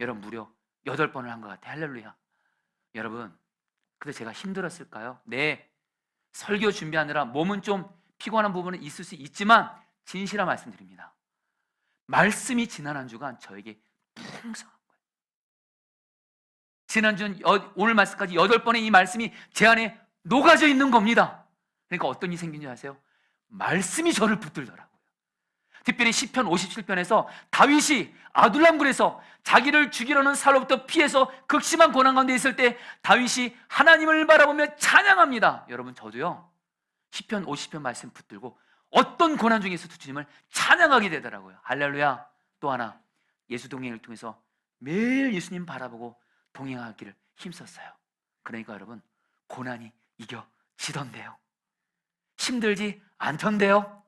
여러분 무려 8번을 한 것 같아요. 할렐루야. 여러분 근데 제가 힘들었을까요? 네, 설교 준비하느라 몸은 좀 피곤한 부분은 있을 수 있지만 진실한 말씀드립니다. 말씀이 지난 한 주간 저에게 풍성한 거예요. 지난주 오늘 말씀까지 8번의 이 말씀이 제 안에 녹아져 있는 겁니다. 그러니까 어떤 일이 생긴 줄 아세요? 말씀이 저를 붙들더라고요. 특별히 시편 57편에서 다윗이 아둘람굴에서 자기를 죽이려는 사로부터 피해서 극심한 고난 가운데 있을 때 다윗이 하나님을 바라보며 찬양합니다. 여러분 저도요 시편 50편 말씀 붙들고 어떤 고난 중에 있어도 주님을 찬양하게 되더라고요. 할렐루야. 또 하나 예수 동행을 통해서 매일 예수님 바라보고 동행하기를 힘썼어요. 그러니까 여러분 고난이 이겨지던데요. 힘들지 않던데요.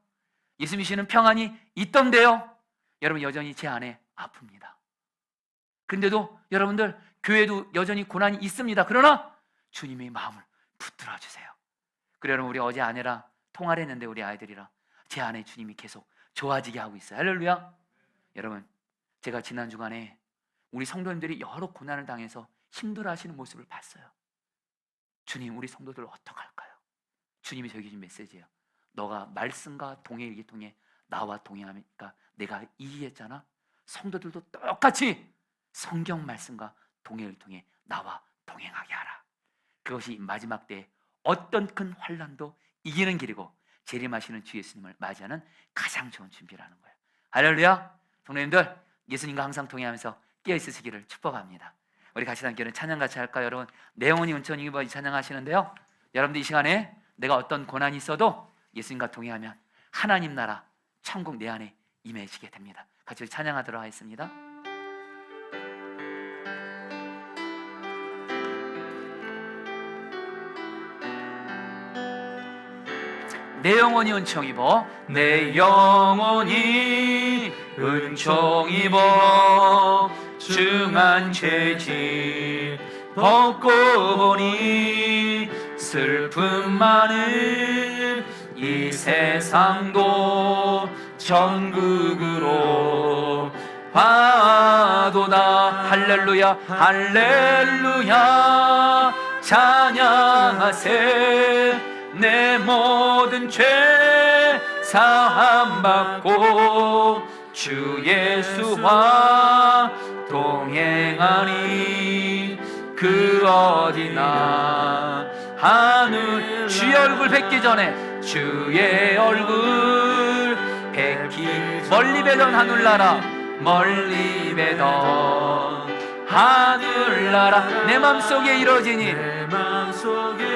예수 믿으시는 평안이 있던데요. 여러분 여전히 제 안에 아픕니다. 근데도 여러분들 교회도 여전히 고난이 있습니다. 그러나 주님의 마음을 붙들어 주세요. 그래 여러분 우리 어제 아내랑 통화를 했는데 우리 아이들이랑 제 안에 주님이 계속 좋아지게 하고 있어요. 할렐루야. 여러분 제가 지난 주간에 우리 성도님들이 여러 고난을 당해서 힘들어하시는 모습을 봤어요. 주님 우리 성도들 어떡할까요? 주님이 저에게 준 메시지예요. 너가 말씀과 동행을 통해 나와 동행하니까 내가 이해했잖아. 성도들도 똑같이 성경 말씀과 동행을 통해 나와 동행하게 하라. 그것이 마지막 때 어떤 큰 환난도 이기는 길이고 재림하시는 주 예수님을 맞이하는 가장 좋은 준비라는 거예요. 할렐루야. 성도님들 예수님과 항상 동행하면서 깨어있으시기를 축복합니다. 우리 같이 함께 찬양 같이 할까요? 여러분 내영혼이 은총이 이 찬양하시는데요. 여러분들 이 시간에 내가 어떤 고난이 있어도 예수님과 동행하면 하나님 나라 천국 내 안에 임해지게 됩니다. 같이 찬양하도록 하겠습니다. 내 영혼이 은총 입어 내 영혼이 은총 입어 중한 죄짐 벗고 보니 슬픔 많은 이 세상도 천국으로 화도다. 할렐루야 할렐루야 찬양하세. 내 모든 죄 사함받고 주 예수와 동행하니 그 어디나 하늘 주의 얼굴 뵙기 전에 주의 얼굴 뵙기 멀리 뵈던 하늘나라 멀리 뵈던 하늘나라 내 맘속에 이루어지니 내 맘속에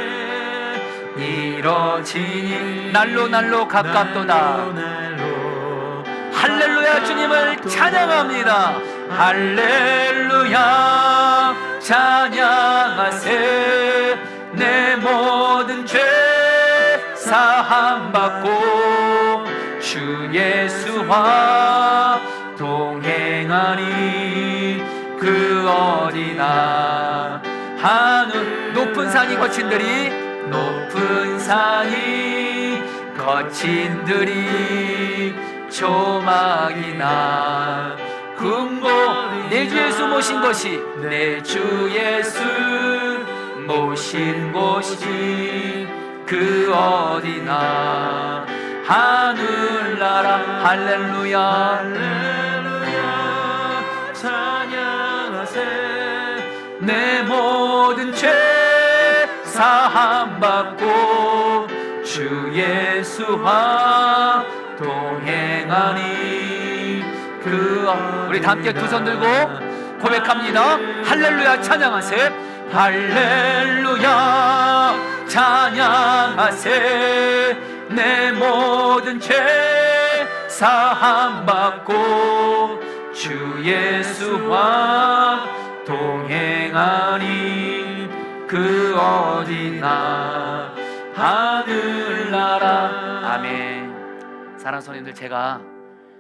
이루어지니 날로 가깝도다. 할렐루야 주님을 찬양합니다. 할렐루야 찬양하세. 내 모든 죄 사함받고 주 예수와 동행하니 그 어디나 하늘 높은 산이 거친들이 높은 산이 거친들이 조막이나 금고 내 주 예수 모신 것이 내 주 예수 모신 곳이 그 어디나 하늘나라 할렐루야 할렐루야 찬양하세 내 모든 죄 사함 받고 주 예수와 동행하니 우리 다 함께 두 손 들고 고백합니다. 할렐루야 찬양하세 할렐루야 찬양하세 내 모든 죄 사함 받고 주 예수와 동행하니 그 어디나 하늘나라. 아멘. 사랑하는 성도님들, 제가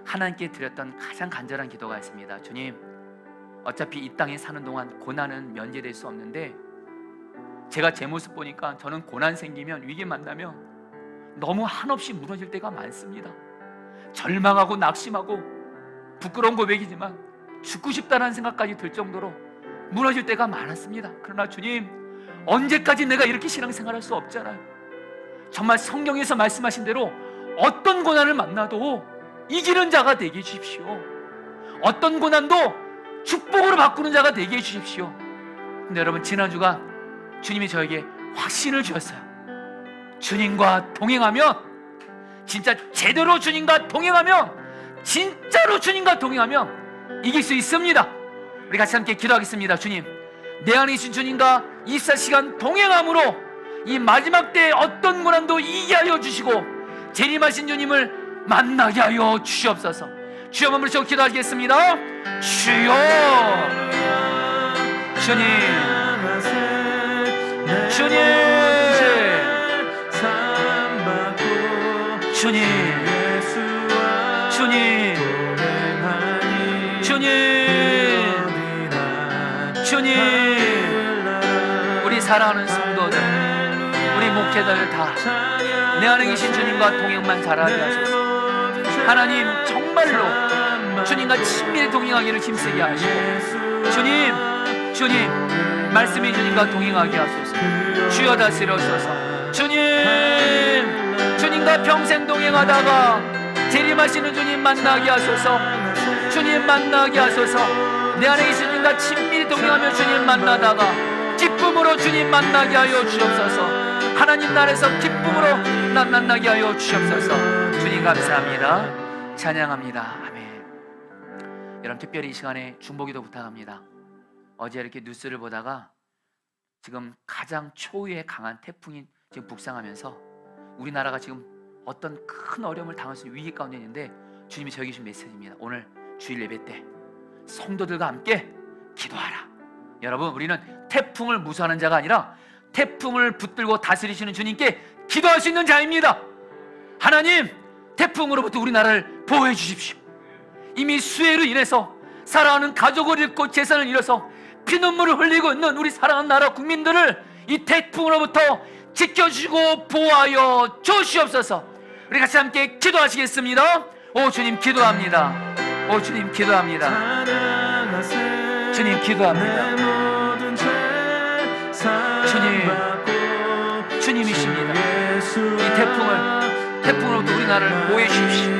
하나님께 드렸던 가장 간절한 기도가 있습니다. 주님, 어차피 이 땅에 사는 동안 고난은 면제될 수 없는데 제가 제 모습 보니까 저는 고난 생기면, 위기 만나면 너무 한없이 무너질 때가 많습니다. 절망하고 낙심하고 부끄러운 고백이지만 죽고 싶다는 생각까지 들 정도로 무너질 때가 많았습니다. 그러나 주님, 언제까지 내가 이렇게 신앙생활할 수 없잖아요. 정말 성경에서 말씀하신 대로 어떤 고난을 만나도 이기는 자가 되게 해주십시오. 어떤 고난도 축복으로 바꾸는 자가 되게 해주십시오. 근데 여러분, 지난주가 주님이 저에게 확신을 주셨어요. 주님과 동행하면, 진짜 제대로 주님과 동행하면, 진짜로 주님과 동행하면 이길 수 있습니다. 우리 같이 함께 기도하겠습니다. 주님, 내 안에 계신 주님과 24시간 동행함으로 이 마지막 때에 어떤 고난도 이기게 하여 주시고 재림하신 주님을 만나게 하여 주시옵소서. 주여, 한번 부르시고 기도하겠습니다. 주여, 주님, 주님, 주님, 주님, 주님, 주님, 우리 사랑하는 성도들, 우리 목회자들 다 내 안에 계신 주님과 동행만 잘하게 하소서. 하나님, 정말로 주님과 친밀히 동행하기를 힘쓰게 하시고, 주님, 말씀이 주님과 동행하게 하소서. 주여 다스려소서. 주님과 평생 동행하다가 재림하시는 주님 만나게 하소서. 주님 만나게 하소서. 내 안에 계신 주님과 친밀히 동행하며 주님 만나다가 기쁨으로 주님 만나게 하여 주옵소서. 하나님 나라에서 기쁨으로 만나게 하여 주옵소서. 주님 감사합니다. 찬양합니다. 아멘. 여러분, 특별히 이 시간에 중보기도 부탁합니다. 어제 이렇게 뉴스를 보다가 지금 가장 초유의 강한 태풍이 지금 북상하면서 우리나라가 지금 어떤 큰 어려움을 당할 수 있는 위기 가운데 있는데, 주님이 저에게 주신 메시지입니다. 오늘 주일 예배 때 성도들과 함께 기도하라. 여러분, 우리는 태풍을 무서워하는 자가 아니라 태풍을 붙들고 다스리시는 주님께 기도할 수 있는 자입니다. 하나님, 태풍으로부터 우리나라를 보호해 주십시오. 이미 수해로 인해서 사랑하는 가족을 잃고 재산을 잃어서 피눈물을 흘리고 있는 우리 사랑하는 나라 국민들을 이 태풍으로부터 지켜주시고 보호하여 주시옵소서. 우리 같이 함께 기도하시겠습니다. 오 주님, 기도합니다. 오 주님, 기도합니다. 주님, 기도합니다. 주님이십니다. 이 태풍으로부터 우리나라를 보호해 주십시오.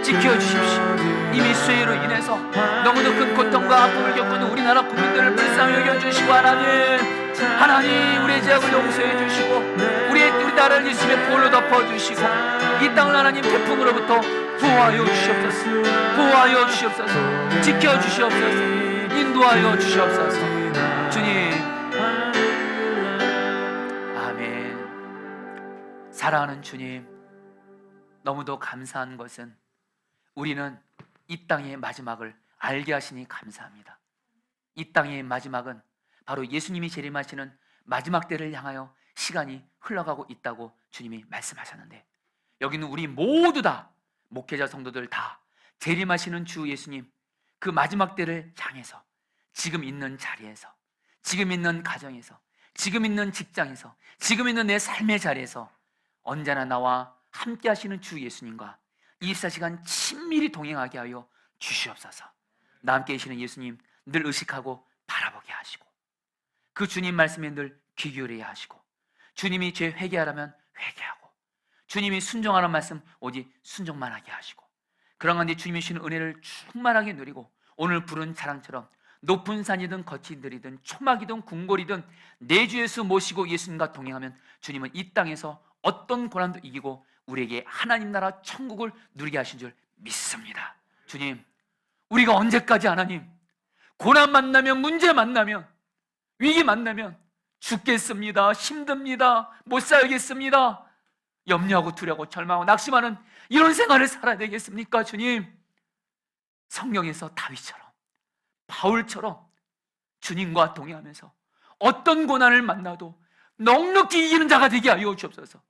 지켜주십시오. 이미 수해로 인해서 너무도 큰 고통과 아픔을 겪고 있는 우리나라 국민들을 불쌍히 여겨주시고, 하나님 우리의 죄악을 용서해 주시고 우리 나라를 예수님의 보혈로 덮어주시고 이 땅을 하나님 태풍으로부터 보호하여 주시옵소서. 보호하여 주시옵소서. 지켜주시옵소서. 인도하여 주시옵소서. 주님, 아멘. 사랑하는 주님, 너무도 감사한 것은 우리는 이 땅의 마지막을 알게 하시니 감사합니다. 이 땅의 마지막은 바로 예수님이 재림하시는 마지막 때를 향하여 시간이 흘러가고 있다고 주님이 말씀하셨는데, 여기는 우리 모두 다, 목회자 성도들 다 재림하시는 주 예수님 그 마지막 때를 향해서 지금 있는 자리에서, 지금 있는 가정에서, 지금 있는 직장에서, 지금 있는 내 삶의 자리에서 언제나 나와 함께 하시는 주 예수님과 24시간 친밀히 동행하게 하여 주시옵소서. 나 함께 계시는 예수님 늘 의식하고 바라보게 하시고, 그 주님 말씀에 늘 귀 기울여야 하시고, 주님이 죄 회개하라면 회개하고, 주님이 순종하는 말씀 오직 순종만 하게 하시고, 그런 가운데 주님이 주시는 은혜를 충만하게 누리고, 오늘 부른 자랑처럼 높은 산이든 거친 들이든 초막이든 궁궐이든 내 주 예수 모시고 예수님과 동행하면 주님은 이 땅에서 어떤 고난도 이기고 우리에게 하나님 나라 천국을 누리게 하신 줄 믿습니다. 주님, 우리가 언제까지 하나님 고난 만나면, 문제 만나면, 위기 만나면 죽겠습니다, 힘듭니다, 못 살겠습니다, 염려하고 두려워하고 절망하고 낙심하는 이런 생활을 살아야 되겠습니까? 주님, 성경에서 다윗처럼, 바울처럼 주님과 동행하면서 어떤 고난을 만나도 넉넉히 이기는 자가 되게 하여 주옵소서.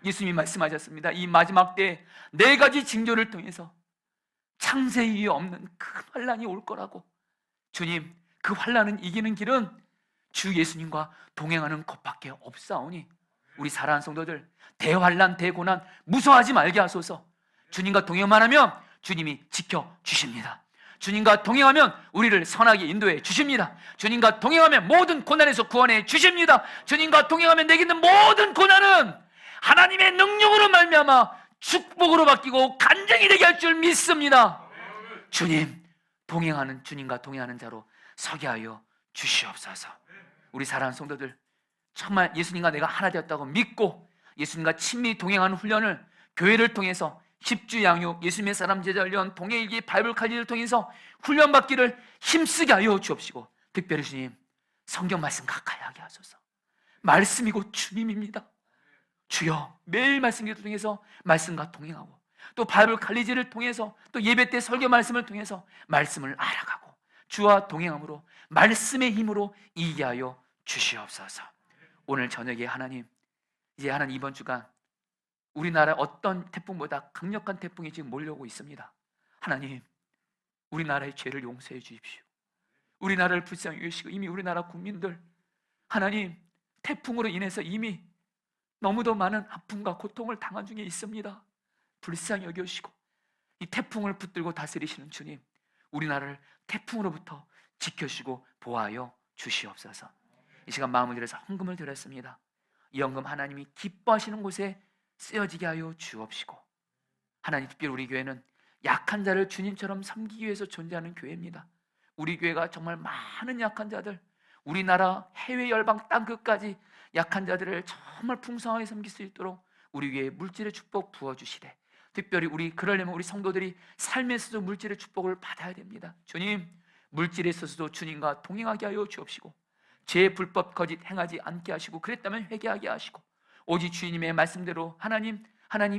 예수님이 말씀하셨습니다. 이 마지막 때 4가지 징조를 통해서 창세 이에 없는 큰 환란이 올 거라고. 주님, 그 환란은 이기는 길은 주 예수님과 동행하는 것밖에 없사오니 우리 사랑하는 성도들, 대환란 대고난 무서워하지 말게 하소서. 주님과 동행만 하면 주님이 지켜주십니다. 주님과 동행하면 우리를 선하게 인도해 주십니다. 주님과 동행하면 모든 고난에서 구원해 주십니다. 주님과 동행하면 내게 있는 모든 고난은 하나님의 능력으로 말미암아 축복으로 바뀌고 간증이 되게 할 줄 믿습니다. 주님, 동행하는, 주님과 동행하는 자로 서게 하여 주시옵소서. 우리 사랑하는 성도들, 정말 예수님과 내가 하나 되었다고 믿고 예수님과 친밀히 동행하는 훈련을 교회를 통해서, 십주 양육, 예수님의 사람 제자 훈련, 동행일기, 바이블 칼리를 통해서 훈련받기를 힘쓰게 하여 주옵시고, 특별히 주님, 성경 말씀 가까이 하게 하소서. 말씀이고 주님입니다. 주여, 매일 말씀 기도 통해서 말씀과 동행하고, 또 바이블 칼리지를 통해서, 또 예배 때 설교 말씀을 통해서 말씀을 알아가고 주와 동행함으로 말씀의 힘으로 이기게 하여 주시옵소서. 오늘 저녁에 하나님, 이제 하나님 이번 주간 우리나라 어떤 태풍보다 강력한 태풍이 지금 몰려오고 있습니다. 하나님, 우리나라의 죄를 용서해 주십시오. 우리나라를 불쌍히 여기시고, 이미 우리나라 국민들 하나님 태풍으로 인해서 이미 너무도 많은 아픔과 고통을 당한 중에 있습니다. 불쌍히 여기시고 이 태풍을 붙들고 다스리시는 주님, 우리나라를 태풍으로부터 지켜주시고 보호하여 주시옵소서. 이 시간 마음을 들여서 헌금을 드렸습니다. 이 헌금 하나님이 기뻐하시는 곳에 쓰여지게 하여 주옵시고, 하나님, 특별히 우리 교회는 약한 자를 주님처럼 섬기기 위해서 존재하는 교회입니다. 우리 교회가 정말 많은 약한 자들, 우리나라 해외 열방 땅끝까지 약한 자들을 정말 풍성하게 섬길 수 있도록 우리 교회에 물질의 축복 부어주시되, 특별히 그러려면 우리 성도들이 삶에서도 물질의 축복을 받아야 됩니다. 주님, 물질에 있어서도 주님과 동행하게 하여 주옵시고, 제 불법 거짓 행하지 않게 하시고, 그랬다면 회개하게 하시고, 오직 주님의 말씀대로 하나님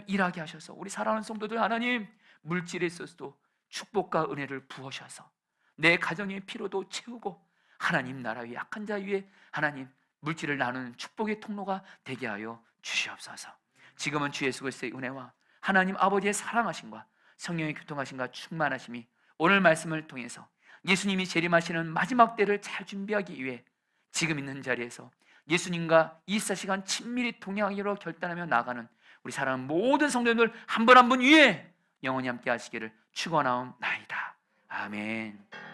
일하게 하셔서 우리 사랑하는 성도들 하나님, 물질에 있어서도 축복과 은혜를 부으셔서 내 가정의 피로도 채우고, 하나님 나라 위에 약한 자 위에 하나님 물질을 나누는 축복의 통로가 되게 하여 주시옵소서. 지금은 주 예수 그리스도의 은혜와 하나님 아버지의 사랑하심과 성령의 교통하심과 충만하심이 오늘 말씀을 통해서 예수님이 재림하시는 마지막 때를 잘 준비하기 위해 지금 있는 자리에서 예수님과 24시간 친밀히 동행하기로 결단하며 나아가는 우리 사랑하는 모든 성도들 한 분 한 분 위에 영원히 함께 하시기를 축원하옵나이다. 아멘.